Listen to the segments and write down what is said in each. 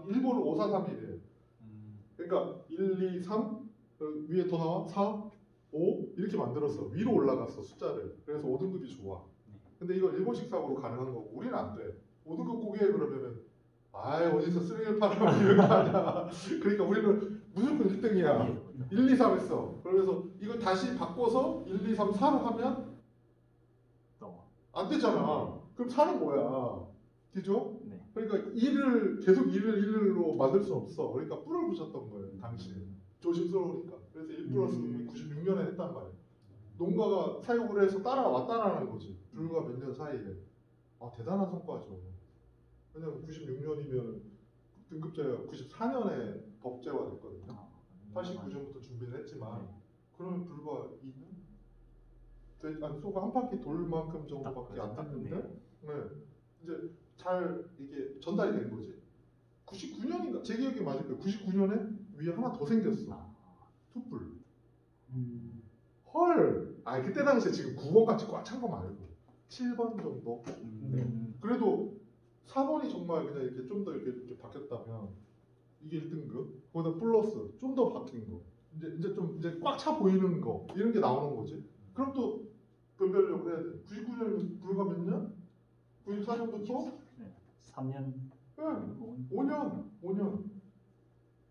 일본은 543이래. 그러니까 1, 2, 3 위에 더 나와 4, 5 이렇게 만들었어. 위로 올라갔어 숫자를. 그래서 5등급이 좋아. 근데 이거 일본식 사고로 가능한 거고 우리는 안 돼. 5등급 고기에 그러면은 어디서 쓰레기를 팔아서 이렇게 하냐. 그러니까 우리는 무조건 1등이야. 1, 2, 3 했어. 그러면서 이거 다시 바꿔서 1, 2, 3, 4로 하면 안 되잖아. 그럼 4는 뭐야? 그죠? 네. 그러니까 1을 계속 1로 만들 수 없어. 그러니까 뿔을 붙였던 거예요. 당시에. 조심스러우니까. 그래서 1 플러스 96년에 했단 말이에요. 농가가 사육을 해서 따라왔다라는 거지. 불과 몇 년 사이에. 대단한 성과죠. 왜냐면 96년이면 등급제가 94년에 법제화 됐거든요. 89년부터 준비를 했지만 그러면 불과 2년? 소가 한 바퀴 돌 만큼 정도밖에 안 됐는데 이제 잘 이게 전달이 된 거지. 99년인가? 제 기억이 맞을 거예요. 99년에 위에 하나 더 생겼어. 툭불. 헐! 그때 당시에 지금 9번같이 꽉 찬 거 말고 7번 정도? 그래도 4번이 정말 그냥 이렇게 좀 더 이렇게 바뀌었다면 이게 1등급, 거기다 플러스 좀 더 바뀐 거, 이제 좀 이제 꽉 차 보이는 거 이런 게 나오는 거지. 그럼 또 변별력을 해야 돼. 99년이면 불과 몇 년? 94년부터 3년. 네, 5년.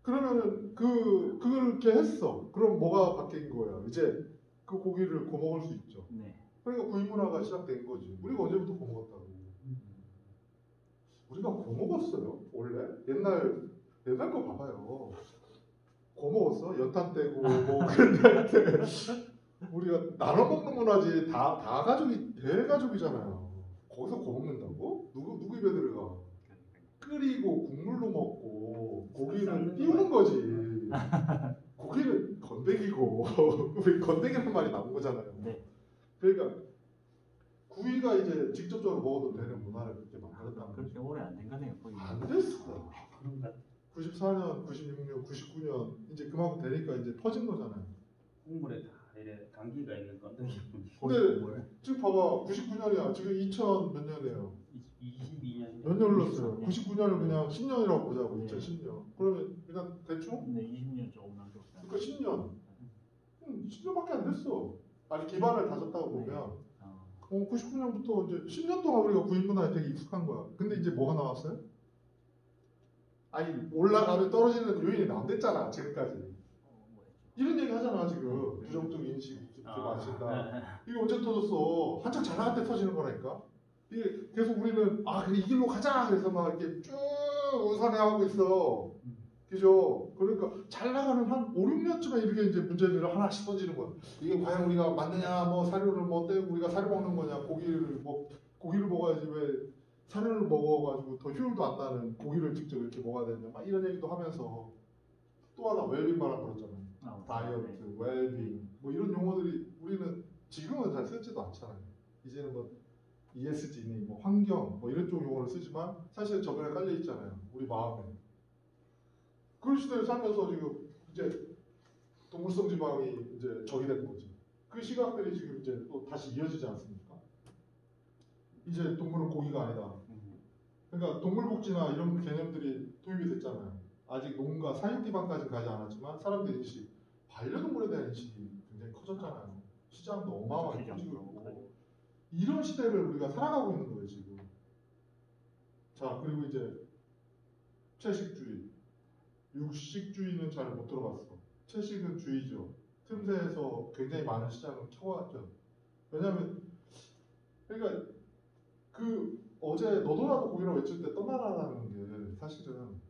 그러면은 그렇게 했어. 그럼 뭐가 바뀐 거야? 이제 그 고기를 거먹을 수 있죠. 네. 그러니까 구이 문화가 시작된 거지. 우리가 언제부터 거먹었다고? 우리가 거먹었어요. 원래 옛날 거 봐봐요. 거먹었어. 연탄 떼고 뭐 그런 때 우리가 나눠 먹는 문화지. 다 가족이 대가족이잖아요. 거기서 거먹는다고? 누구 입에 들어가? 끓이고 국물로 먹고 고기는 띄우는 거지. 고기는 건더기고 왜 건더기란 말이 나온 거잖아요. 네. 그러니까 구이가 이제 직접적으로 먹어도 되는 문화를 그렇게 만들었다는 그렇게 거죠. 오래 안 된 거네요. 거의. 안 됐어. 94년, 96년, 99년 이제 그만큼 되니까 이제 퍼진 거잖아요. 국물에 다 이래 감기가 있는 건데. 근데 지금 봐봐, 99년이야. 지금 2000 몇 년이에요? 22년. 몇 년 흘렀어요? 99년을 그냥 10년이라고 보자고. 네. 2010년. 그러면 그냥 대충? 네, 20년 조금 남겼어요. 그러니까 10년. 10년밖에 안 됐어. 기반을 다졌다고 보면 99년부터 이제 10년 동안 우리가 구이 문화에 되게 익숙한 거야. 근데 이제 뭐가 나왔어요? 올라가면 떨어지는 요인이 안 됐잖아 지금까지. 이런 얘기 하잖아 지금. 부정적 인식 마신다. 이게 언제 터졌어? 한창 잘 나갈 때 터지는 거라니까. 이게 계속 우리는 그래 이 길로 가자 그래서 막 이렇게 쭉 우선해하고 있어. 그죠? 그러니까 잘 나가는 한 5, 6년쯤에 이렇게 이제 문제들을 하나씩 던지는 거야. 이게 과연 우리가 맞느냐, 뭐 사료를 뭐 떼고 우리가 사료 먹는 거냐, 고기를 먹어야지 왜 사료를 먹어가지고 더 효율도 안 나는 고기를 직접 이렇게 먹어야 되냐, 막 이런 얘기도 하면서 또 하나 웰빙 말하고 그랬잖아요. 다이어트, 웰빙, 뭐 이런 용어들이 우리는 지금은 잘 쓰지도 않잖아요. 이제는 뭐 ESG니 뭐 환경 뭐 이런 쪽 용어를 쓰지만 사실 저변에 깔려 있잖아요. 우리 마음에. 그런 시대를 살면서 지금 이제 동물성 지방이 이제 적이 된 거지. 그 시각들이 지금 이제 또 다시 이어지지 않습니까? 이제 동물은 고기가 아니다. 그러니까 동물복지나 이런 개념들이 도입이 됐잖아요. 아직 농가 사육 기반까지 가지 않았지만 사람들 인식, 반려동물에 대한 인식이 굉장히 커졌잖아요. 시장도 어마어마하게 커지고 있고 이런 시대를 우리가 살아가고 있는 거예요 지금. 자, 그리고 이제 채식주의. 육식주의는 잘 못 들어봤어. 채식은 주의죠. 틈새에서 굉장히 많은 시장을 켜왔죠. 왜냐하면 그러니까 어제 너도나도 고기라고 외칠 때 떠나라는 게 사실은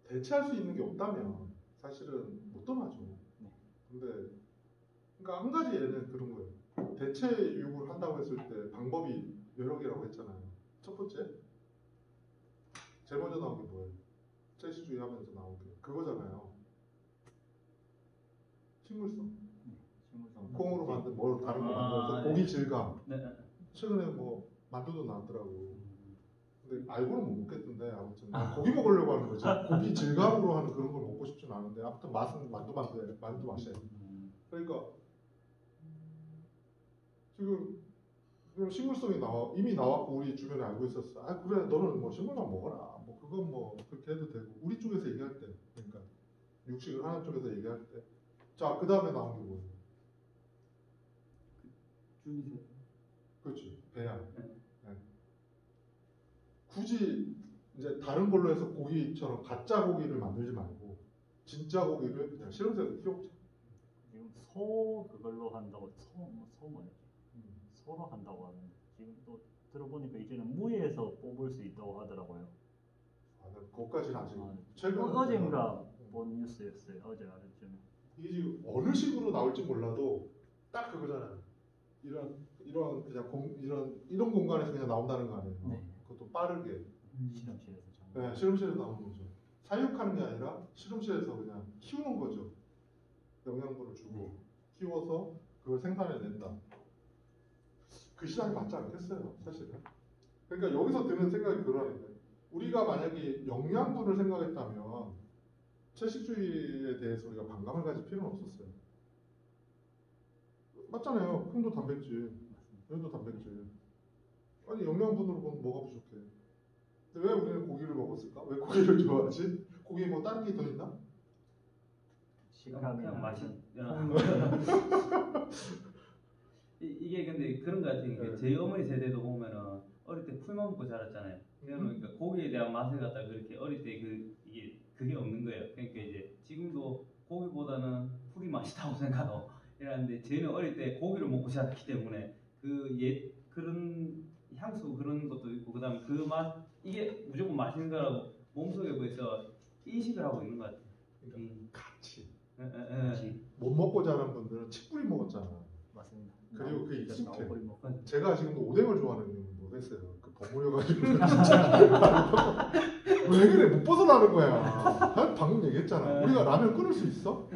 대체할 수 있는 게 없다면 사실은 못 떠나죠. 근데 그러니까 한 가지 예는 그런 거예요. 대체 육을 한다고 했을 때 방법이 여러 개라고 했잖아요. 첫 번째 제일 먼저 나온 게 뭐예요? 채식주의 하면서 나온 게 그거잖아요. 식물성. 콩으로 만든 뭐 다른 거 만들어서 고기 질감. 최근에 뭐 만두도 나왔더라고. 근데 알고는 못 먹겠던데 아무튼 고기 먹으려고 하는 거지. 고기 질감으로 하는 그런 걸 먹고 싶진 않은데 아무튼 맛은 만두 맛이에요. 그러니까 지금 식물성이 이미 나왔고 우리 주변에 알고 있었어. 그래 너는 뭐 식물만 먹어라. 뭐 그건 뭐 그렇게 해도 되고 우리 쪽에서 얘기할 때 그러니까 육식을 하는 쪽에서 얘기할 때 자 그 다음에 나온 게 뭐예요? 준비세. 그렇지 배양. 네. 네. 굳이 이제 다른 걸로 해서 고기처럼 가짜 고기를 만들지 말고 진짜 고기를 그냥 실험실에서 키웠죠. 지금 소 그걸로 한다고 소 뭐였지? 소로 한다고 하는데 지금 또 들어보니까 이제는 무에서 뽑을 수 있다고 하더라고요. 아, 네, 그것까지는 아직 아, 최근 어젠가 본 뉴스였어요. 어제 아침에. 이게 지금 어느 식으로 나올지 몰라도 딱 그거잖아요. 이런 그냥 이런 공간에서 그냥 나온다는 거 아니에요. 네. 그것도 빠르게. 실험실에서 네, 실험실에서 나오는 거죠. 사육하는 게 아니라 실험실에서 그냥 키우는 거죠. 영양분을 주고 키워서 그걸 생산해낸다. 그 시장이 맞지 않겠어요, 사실은. 그러니까 여기서 드는 생각이 그러는 거예요. 우리가 만약에 영양분을 생각했다면 채식주의에 대해서 우리가 반감을 가질 필요는 없었어요. 맞잖아요. 콩도 단백질, 얘도 단백질. 아니 영양분으로 보면 뭐가 부족해? 근데 왜 우리는 고기를 먹었을까? 왜 고기를 좋아하지? 고기에 뭐 다른 게 더 있나? 식감이 그냥 맛이. 콩 이게 근데 그런 거 같아요. 네. 저희 어머니 세대도 보면은 어릴 때 풀만 먹고 자랐잖아요. 그러니까 고기에 대한 맛을 갖다 그렇게 어릴 때 이게 그게 없는 거예요. 그러니까 이제 지금도 고기보다는 풀이 맛있다고 생각하고 이러는데 저희는 어릴 때 고기를 먹고 자랐기 때문에 그런 향수 그런 것도 있고 그다음에 그 맛 이게 무조건 맛있는 거라고 몸속에 벌써 인식을 하고 있는 것 같아요. 그러니까 같이 예. 못 먹고 자란 분들은 칡뿌리 먹었잖아. 맞습니다. 그리고 그게 익숙해. 나오버리 먹고 제가 지금도 오뎅을 좋아하는 이유는 뭐겠어요? 그 버무려가지고 진짜 왜 그래? 못 벗어나는 거야. 방금 얘기했잖아. 우리가 라면 끓일 수 있어?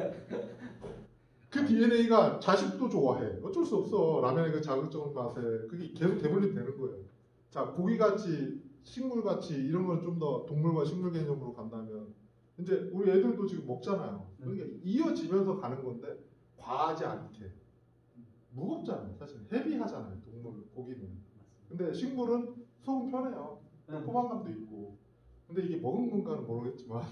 그 DNA가 자식도 좋아해. 어쩔 수 없어. 라면의 그 자극적인 맛에 그게 계속 대물림 되는 거예요. 자 고기같이 식물같이 이런 걸 좀 더 동물과 식물 개념으로 간다면 이제 우리 애들도 지금 먹잖아요. 그러니까 이어지면서 가는 건데 과하지 않게 무겁잖아요. 사실 헤비하잖아요. 동물 고기는. 근데 식물은 속은 편해요. 포만감도 있고. 근데 이게 먹은 건가는 모르겠지만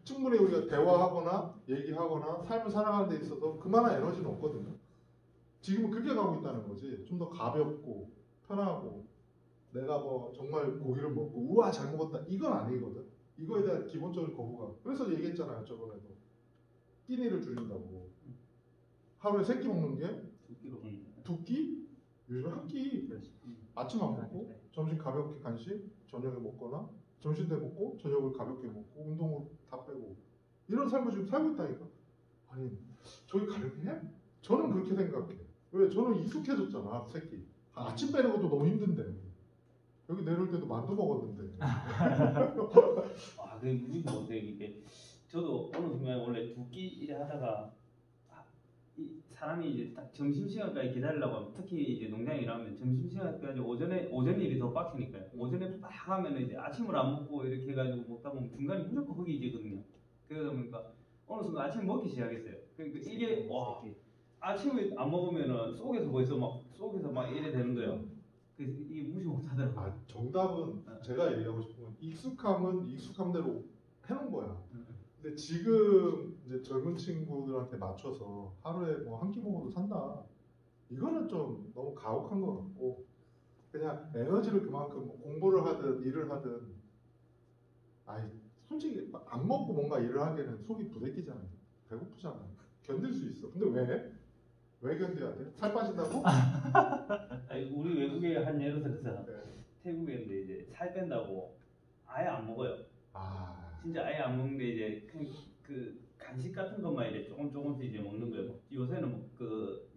충분히 우리가 대화하거나 얘기하거나 삶을 살아가는 데 있어서 그만한 에너지는 없거든요. 지금은 그게 가고 있다는 거지. 좀 더 가볍고 편하고 내가 뭐 정말 고기를 먹고 우와 잘 먹었다 이건 아니거든. 이거에 대한 기본적인 거부감. 그래서 얘기했잖아요. 저번에도 끼니를 줄인다고. 하루에 3끼 먹는 게 두 끼? 요즘 한 끼. 아침 안 먹고 점심 가볍게 간식, 저녁에 먹거나 점심 때 먹고 저녁을 가볍게 먹고 운동을 다 빼고 이런 삶을 지금 살고 있다니까. 아니 저기 가능해? 저는 그렇게 생각해. 왜? 저는 익숙해졌잖아. 새끼. 아침 빼는 것도 너무 힘든데 여기 내려올 때도 만두 먹었는데. 그게 무슨 못해 이게. 저도 어느 순간에 원래 2끼 일에 하다가 사람이 이제 딱 점심시간까지 기다리려고 하면 특히 이제 농장에 일하면 점심시간까지 오전 일이 더 빡치니까요. 오전에 막 하면 이제 아침을 안 먹고 이렇게 해가지고 먹다 보면 중간에 무조건 허기지거든요. 그러다 보니까 어느 순간 아침 먹기 시작했어요. 그러니까 이게 와 아침을 안 먹으면은 속에서 막 이래 되는 거예요. 그래서 이게 무시 못하더라고요. 정답은 제가 얘기하고 싶은 건 익숙함은 익숙함대로 해놓은 거야. 근데 지금 이제 젊은 친구들한테 맞춰서 하루에 뭐 한 끼 먹어도 산다. 이거는 좀 너무 가혹한 것 같고 그냥 에너지를 그만큼 공부를 하든 일을 하든 솔직히 안 먹고 뭔가 일을 하기에는 속이 부대끼잖아요. 배고프잖아요. 견딜 수 있어. 근데 왜? 왜 견뎌야 돼? 살 빠진다고? 우리 외국에 한 예를 들어서 네. 태국에인데 이제 살 뺀다고 아예 안 먹어요. 진짜 아예 안 먹는데 이제 그 간식 같은 것만 이제 조금씩 이제 먹는 거예요. 요새는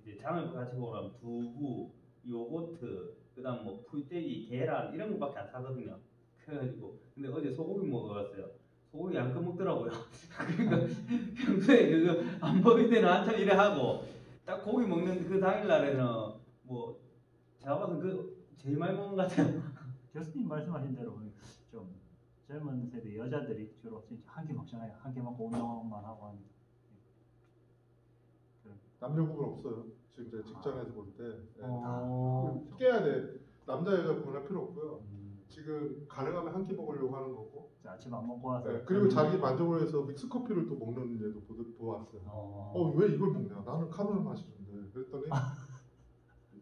이제 장을 같이 먹으면 두부, 요거트, 그다음 뭐 풀떼기, 계란 이런 것밖에 안 사거든요. 그래가지고 근데 어제 소고기 먹어봤어요. 소고기 양껏 먹더라고요. 그러니까 평소에 그거 안 먹을 때는 한참 일을 하고 딱 고기 먹는 그 당일 날에는 뭐 제가 봐서 제일 많이 먹는 것 같아요. 교수님 말씀하신 대로 좀 젊은 세대 여자들이 주로 한 끼 먹잖아요. 한 끼 먹고 운동만 하고 하는. 남녀 구분 없어요. 지금 제가 직장에서 볼 때 어. 깨야 돼. 남자 여자 구분할 필요 없고요. 지금 가능하면 한 끼 먹으려고 하는 거고. 아침 안 먹고 와서. 네, 그리고 자기 만족을 위해서 믹스 커피를 또 먹는 애도 보았어요. 왜 이걸 먹냐? 나는 카누를 마시는데. 그랬더니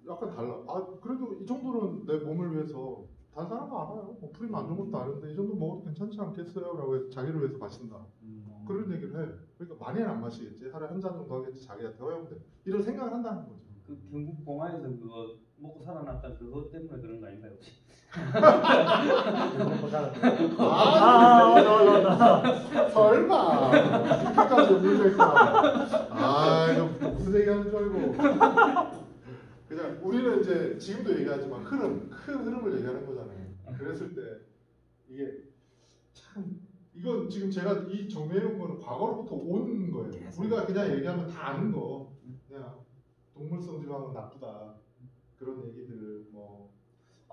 약간 달라. 그래도 이 정도는 내 몸을 위해서 다른 사람은 알아요. 뭐 프림 안 좋은 것도 아는데 이 정도 먹어도 괜찮지 않겠어요? 라고 해서 자기를 위해서 마신다. 그런 얘기를 해. 그러니까 많이는 안 마시겠지. 하루에 한 잔 정도 하겠지. 자기한테 허용돼. 이런 생각을 한다는 거죠. 그 경북 봉화에서 그거 먹고 살아났다 그것 때문에 그런 거 아닌가요 혹시? 먹고 살았어. 설마 이렇게까지 문제일까? 이거 무슨 얘기하는 줄 알고. 그냥 우리는 이제 지금도 얘기하지만 큰 흐름을 얘기하는 거잖아요. 그랬을 때 이게 참 이건 지금 제가 이 정리해놓은 거는 과거로부터 온 거예요. 우리가 그냥 얘기하면 다 아는 거. 그냥 동물성 지방은 나쁘다 그런 얘기들 뭐.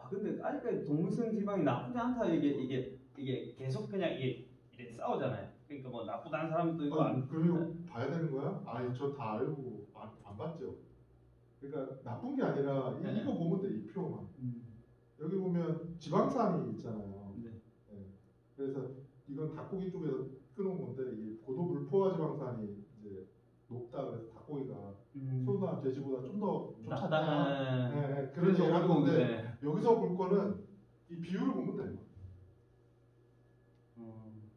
근데 아직까지 동물성 지방이 나쁘지 않다 이게 계속 그냥 이게 싸우잖아요. 그러니까 뭐 나쁘다는 사람도 있고 그리고 봐야 되는 거야? 저 다 알고 안 봤죠. 그러니까 나쁜 게 아니라 이거 보면 돼. 이 표만. 여기 보면 지방산이 있잖아요. 네. 그래서 이건 닭고기 쪽에서 끊은 건데 이 고도 불포화 지방산이 이제 높다 그래서 닭고기가 소나 돼지보다 좀 더 좋다. 그런 얘기를 한 건데 여기서 볼 거는 이 비율을 보면 돼요.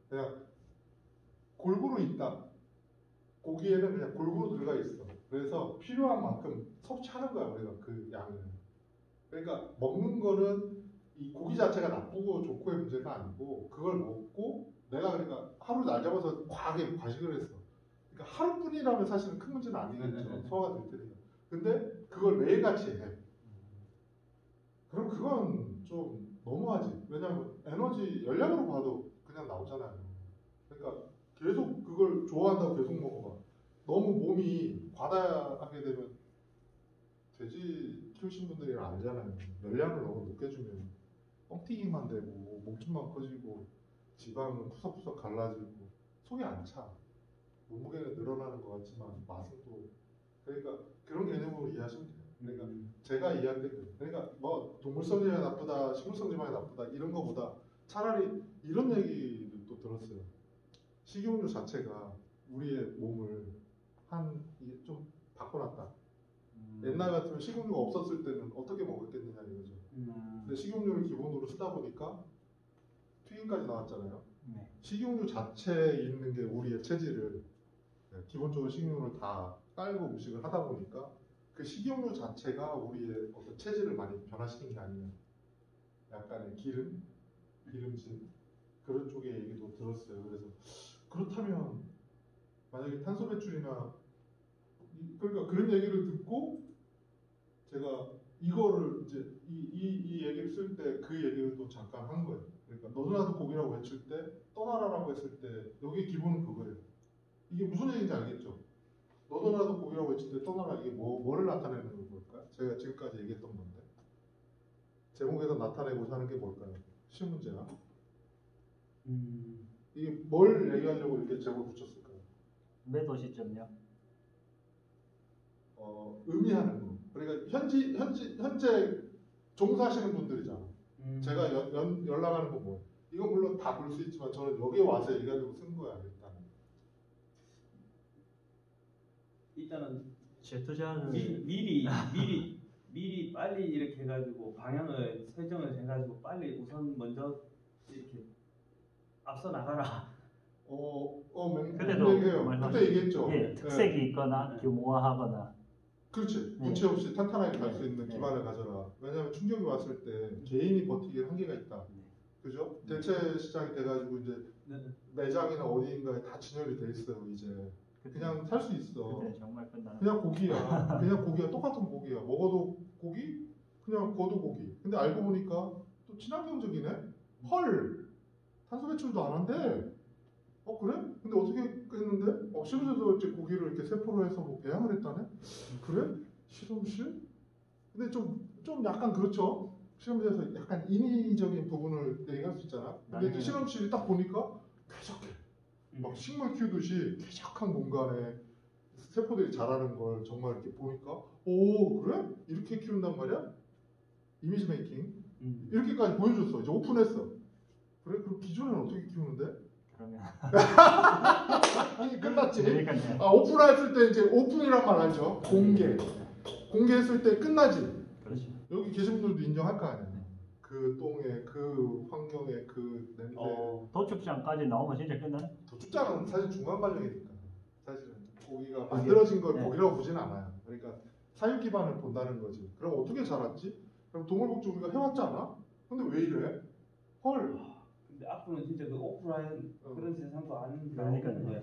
그냥 골고루 있다. 고기에는 그냥 골고루 들어가 있어. 그래서 필요한 만큼 섭취하는 거야 우리가 그 양을. 그러니까 먹는 거는 이 고기 자체가 나쁘고 좋고의 문제가 아니고 그걸 먹고 내가 그러니까 하루 날 잡아서 과하게 과식을 했어. 그러니까 하루뿐이라면 사실은 큰 문제는 아니겠죠. 소화가 될 테니까. 근데 그걸 매일같이 해. 그럼 그건 좀 너무하지. 왜냐하면 에너지 열량으로 봐도 그냥 나오잖아요. 그러니까 계속 그걸 좋아한다고 계속 먹어봐. 너무 몸이 과다하게 되면 돼지 키우신 분들이 알잖아요. 열량을 너무 높게 주면 뻥튀기만 되고 목줄만 커지고 지방은 푸석푸석 갈라지고 속이 안 차. 몸무게는 늘어나는 것 같지만 맛은 또 그러니까 그런 개념으로 이해하시면 돼요. 그러니까 제가 이해할 때 그러니까 뭐 동물성 지방이 나쁘다, 식물성 지방이 나쁘다 이런 거보다 차라리 이런 얘기를 또 들었어요. 식용유 자체가 우리의 몸을 좀 바꿔놨다. 옛날 같으면 식용유가 없었을 때는 어떻게 먹었겠느냐 이거죠. 근데 식용유를 기본으로 쓰다 보니까 튀김까지 나왔잖아요. 식용유 자체에 있는 게 우리의 체질을 기본적으로 식용유를 다 깔고 음식을 하다 보니까 그 식용유 자체가 우리의 어떤 체질을 많이 변화시킨 게 아니냐. 약간의 기름진 그런 쪽의 얘기도 들었어요. 그래서 그렇다면 만약에 탄소 배출이나 그러니까 그런 얘기를 듣고 제가 이거를 이제 이 얘기를 쓸 때 그 얘기를 또 잠깐 한 거예요. 그러니까 너도 나도 고기라고 외칠 때 떠나라라고 했을 때 여기 기본은 그거예요. 이게 무슨 얘기인지 알겠죠? 너도 나도 고기라고 외칠 때 떠나라 이게 뭐를 나타내는 걸까요? 제가 지금까지 얘기했던 건데 제목에서 나타내고자 하는 게 뭘까요? 쉬운 문제야. 이게 뭘 얘기하려고 이렇게 제목을 붙였을까요? 매도 시점요? 의미하는 거. 그러니까 현재 종사하시는 분들이잖아. 제가 연락하는 건 뭐? 이건 물론 다 볼 수 있지만 저는 여기 와서 얘기하려고 쓴 거야 일단은 재투자를 미리 빨리 이렇게 해가지고 방향을 설정을 해가지고 빨리 우선 먼저 이렇게 앞서 나가라. 그때도 얘기해요. 그때 얘기했죠. 특색이 있거나 규모화하거나. 그렇지. 문제 없이 탄탄하게 갈 수 있는 기반을 가져라. 왜냐하면 충격이 왔을 때 개인이 버티기에 한계가 있다. 그죠? 대체 시장이 돼가지고 이제 매장이나 어디인가에 다 진열이 돼 있어요. 이제 그냥 살 수 있어. 그때 정말 끝나는. 그냥 고기야. 그냥 고기야. 똑같은 고기야. 먹어도 고기, 그냥 구워도 고기. 근데 알고 보니까 또 친환경적이네. 헐. 탄소 배출도 안 한대. 그래? 근데 어떻게 했는데? 실험실에서 이제 고기를 이렇게 세포로 해서 뭐 배양을 했다네? 그래? 실험실? 근데 좀 약간 그렇죠? 실험실에서 약간 인위적인 부분을 얘기할 수 있잖아. 근데 이제 실험실이 딱 보니까 쾌적해. 막 식물 키우듯이 쾌적한 공간에 세포들이 자라는 걸 정말 이렇게 보니까 오 그래? 이렇게 키운단 말이야? 이미지 메이킹. 이렇게까지 보여줬어. 이제 오픈했어. 그래? 그럼 기존에는 어떻게 키우는데? 그러면 아니 끝났지. 그러니까요. 오픈했을 때 이제 오픈이란 말 알죠? 공개했을 때 끝나지. 그렇죠. 여기 계신 분들도 인정할 거 아니야. 그 똥에 그 환경에 그 냄새. 도축장까지 나오면 진짜 끝나네. 도축장은 사실 중간 과정이니까 사실은 고기가 만들어진 걸 네. 고기라고 보지는 않아요. 그러니까 사육 기반을 본다는 거지. 그럼 어떻게 자랐지? 그럼 동물복지 우리가 해왔지 않아? 근데 왜 이래? 헐. 근데 앞으로는 진짜 그 오프라인 그런 세상도 안 그러니까요. 나오는 거야.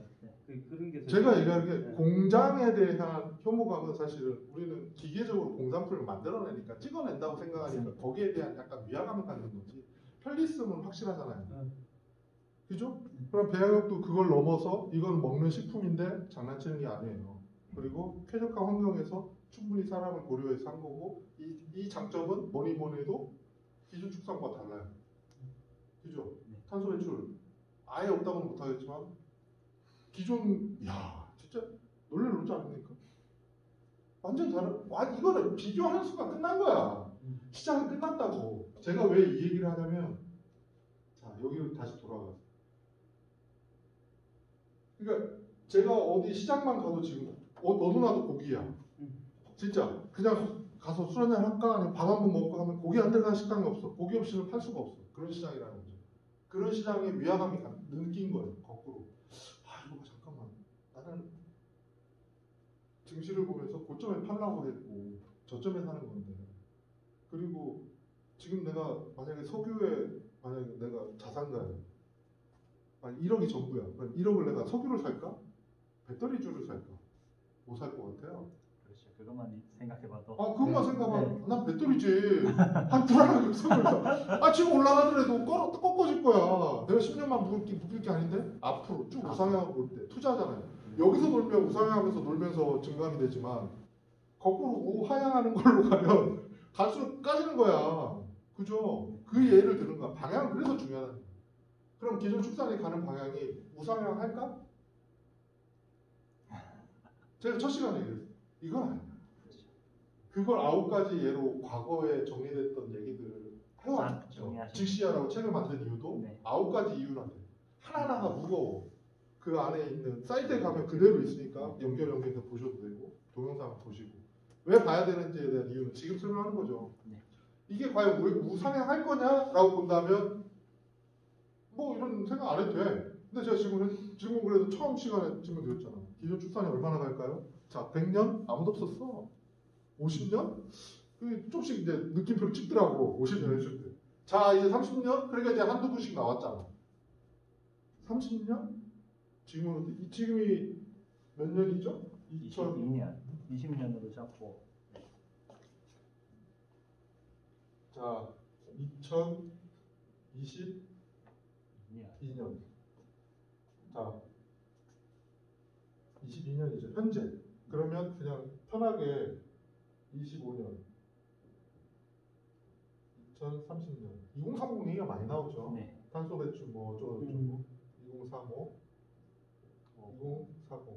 그런 게 제가 얘기하는 게 공장에 대한 혐오감은 사실은 우리는 기계적으로 공산품을 만들어내니까 찍어낸다고 생각하니까 거기에 대한 약간 위화감을 갖는 거지. 편리성은 확실하잖아요. 그죠? 그럼 배양육도 그걸 넘어서 이건 먹는 식품인데 장난치는 게 아니에요. 그리고 쾌적한 환경에서 충분히 사람을 고려해서 한 거고 이 장점은 뭐니 해도 기존 축산과 달라요. 그죠? 탄소 배출 아예 없다고는 못하겠지만 기존 진짜 놀지 않습니까? 완전 다른 이거는 비교하는 수가 끝난 거야. 시장이 끝났다고. 제가 왜 이 얘기를 하냐면 자 여기로 다시 돌아가. 그러니까 제가 어디 시장만 가도 지금 너도 나도 고기야. 진짜 그냥 가서 술 한잔 할까 아니면 밥 한 번 먹고 하면 고기 안 들어가는 식당이 없어. 고기 없이는 팔 수가 없어. 그런 시장이라는 거죠. 그런 시장에 위화감이 느낀 거예요. 거꾸로. 이거 잠깐만. 나는 증시를 보면서 고점에 팔라고 했고 저점에 사는 건데. 그리고 지금 내가 만약에 석유에 만약에 내가 자산가야. 1억이 전부야. 그럼 1억을 내가 석유를 살까? 배터리주를 살까? 뭐 살 것 같아요? 그렇죠. 그것만 생각해봐도. 그것만 생각하면 난 배터리지. 한 불안하게 생각해서. 지금 올라가더라도 꺾어질 거야. 내가 10년만 묶일 게 아닌데? 앞으로 쭉 우상향을 볼 때 투자하잖아요. 여기서 놀면 우상향하면서 놀면서 증감이 되지만 거꾸로 우하향하는 걸로 가면 갈수록 까지는 거야. 그죠? 그 예를 드는 거야. 방향은 그래서 중요하다. 그럼 기존 축산이 가는 방향이 우상향할까? 제가 첫 시간에 얘기했어요. 이건 아니야. 그걸 9가지 예로 과거에 정리됐던 얘기들을 해왔죠. 직시하라고 책을 만든 이유도 9가지 이유란데 하나하나가 무거워. 그 안에 있는 사이트에 가면 그대로 있으니까 연결해서 보셔도 되고 동영상을 보시고 왜 봐야 되는지에 대한 이유는 지금 설명하는 거죠. 이게 과연 우상향할 거냐라고 본다면 뭐 이런 생각 안 해도 돼. 근데 제가 지금 그래도 처음 시간에 질문드렸잖아. 기존 출산이 얼마나 갈까요? 자, 100년? 아무도 없었어. 50년? 조금씩 이제 느낌표를 찍더라고. 50년 했을 때. 자, 이제 30년? 그러니까 이제 한두 분씩 나왔잖아. 30년? 지금이 몇 년이죠? 22년. 20년으로 잡고. 자, 2022년. 자, 22년이죠. 현재. 그러면 그냥 편하게 25년, 2030년, 2030 얘기가 많이 나오죠. 탄소 배출 뭐 어쩌고 2035, 2040,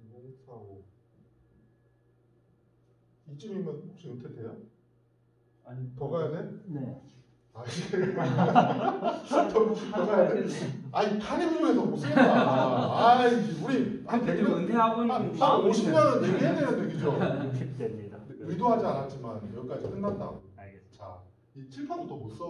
2045. 이쯤이면 혹시 은퇴돼요? 아니 더 가야 돼? 네. 더 가야 돼? 타임 중에서 못 쓰겠다. 우리 한 대충 은퇴하고 있는 50년은 얘기해야 되는 얘기죠. 팁됩니다. 의도하지 않았지만 여기까지 끝났다. 알겠습니다. 자, 이 칠판도 더 못 써.